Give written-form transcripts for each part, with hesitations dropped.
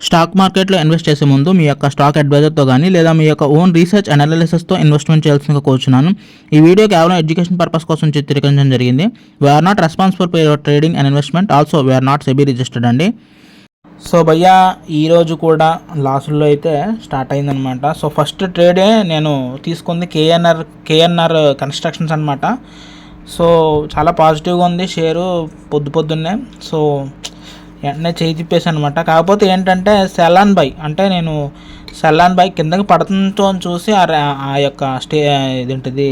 Stock మార్కెట్లో invest చేసే ముందు మీ యొక్క స్టాక్ అడ్వైజర్తో కానీ లేదా మీ యొక్క ఓన్ రీసెర్చ్ అనాలిసిస్తో ఇన్వెస్ట్మెంట్ చేయాల్సిందిగా కోరుచున్నాను. ఈ వీడియో కేవలం ఎడ్యుకేషన్ పర్పస్ కోసం చిత్రీకరించడం జరిగింది. We're not responsible for your trading and investment. Also we're not SEBI registered అండి. సో భయ్యా ఈరోజు కూడా లాసుల్లో అయితే స్టార్ట్ అయిందనమాట. సో ఫస్ట్ ట్రేడే నేను తీసుకుంది కేఎన్ఆర్ కన్స్ట్రక్షన్స్ అనమాట. సో చాలా పాజిటివ్గా ఉంది షేరు పొద్దున్నే. సో వెంటనే చేయి తిప్పేసి అనమాట. కాకపోతే ఏంటంటే సెల్ అండ్ బై అంటే నేను సెల్ అండ్ బై కిందకి పడుతుందో అని చూసి ఆ యొక్క ఇదేంటిది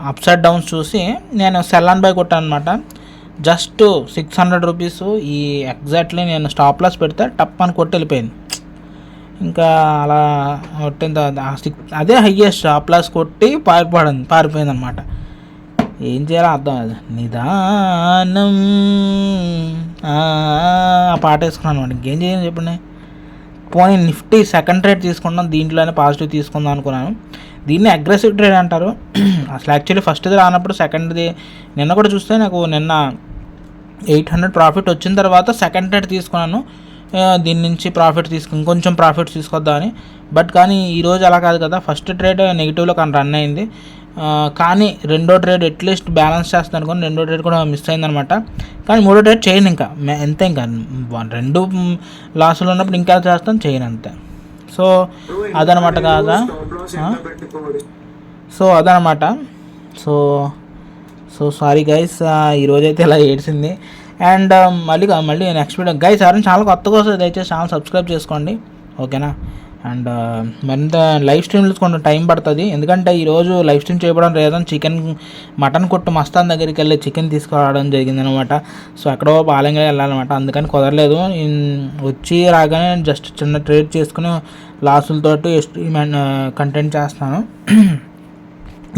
అప్సైడ్ డౌన్స్ చూసి నేను సెల్ అండ్ బై కొట్టాను అనమాట. జస్ట్ 600 రూపీస్ ఈ ఎగ్జాక్ట్లీ నేను స్టాప్ లాస్ పెడితే టప్ అని కొట్టి వెళ్ళిపోయింది. ఇంకా అలా కొట్టిన తర్వాత అదే హయ్యెస్ట్ స్టాప్ లాస్ కొట్టి పారిపోయింది అనమాట. ఏం చేయాలో అర్థం అది నిదానం ఆ పాట వేసుకున్నాను అనమాట. ఇంకేం చేయాలి చెప్పండి. పోనీ నిఫ్టీ సెకండ్ ట్రేడ్ తీసుకున్నాం, దీంట్లోనే పాజిటివ్ తీసుకుందాం అనుకున్నాను. దీన్ని అగ్రెసివ్ ట్రేడ్ అంటారు. అసలు యాక్చువల్లీ ఫస్ట్ది రానప్పుడు సెకండ్ది నిన్న కూడా చూస్తే నాకు నిన్న 800 ప్రాఫిట్ వచ్చిన తర్వాత సెకండ్ ట్రేడ్ తీసుకున్నాను. దీని నుంచి కొంచెం ప్రాఫిట్ తీసుకొద్దామని. కానీ ఈరోజు అలా కాదు కదా. ఫస్ట్ ట్రేడ్ నెగిటివ్లో కానీ రన్ అయింది. కానీ రెండో ట్రేడ్ అట్లీస్ట్ బ్యాలెన్స్ చేస్తాను అనుకోని రెండో ట్రేడ్ కూడా మిస్ అయిందనమాట. కానీ మూడో ట్రేడ్ చేయను ఇంకా రెండు లాసులు ఉన్నప్పుడు ఇంకా చేస్తాను చేయను అంతే. సో అదనమాట కాదా. సో అదనమాట. సో సారీ గైస్, ఈరోజైతే ఇలా ఏడ్చింది. అండ్ మళ్ళీ నెక్స్ట్ వీడియో గైస్ ఎవరైనా ఛానల్ కొత్తగా వస్తుంది దయచేసి ఛానల్ సబ్స్క్రైబ్ చేసుకోండి, ఓకేనా. అండ్ మరింత లైవ్ స్ట్రీమ్లో కొంచెం టైం పడుతుంది, ఎందుకంటే ఈరోజు లైవ్ స్ట్రీమ్ చేయడం లేదని మటన్ కొట్టు మస్తాన్ దగ్గరికి వెళ్ళి చికెన్ తీసుకురావడం జరిగిందనమాట. సో ఎక్కడో పాలెంగా వెళ్ళాలన్నమాట, అందుకని కుదరలేదు. వచ్చి రాగానే జస్ట్ చిన్న ట్రేడ్ చేసుకుని లాసులతోటి స్ట్రీమ్ అండ్ కంటెంట్ చేస్తాను.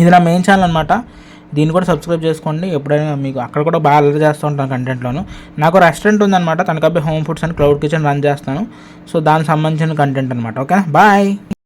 ఇది నా మెయిన్ ఛానల్ అనమాట. దీన్ని కూడా సబ్స్క్రైబ్ చేసుకోండి. ఎప్పుడైనా మీకు అక్కడ కూడా బాగా అలర్ట్ చేస్తూ ఉంటాను కంటెంట్లోను. నాకు రెస్టారెంట్ ఉందన్నమాట, తనకబ్బే home foods and cloud kitchen run చేస్తాను. సో దానికి సంబంధించిన కంటెంట్ అనమాట. Okay, bye.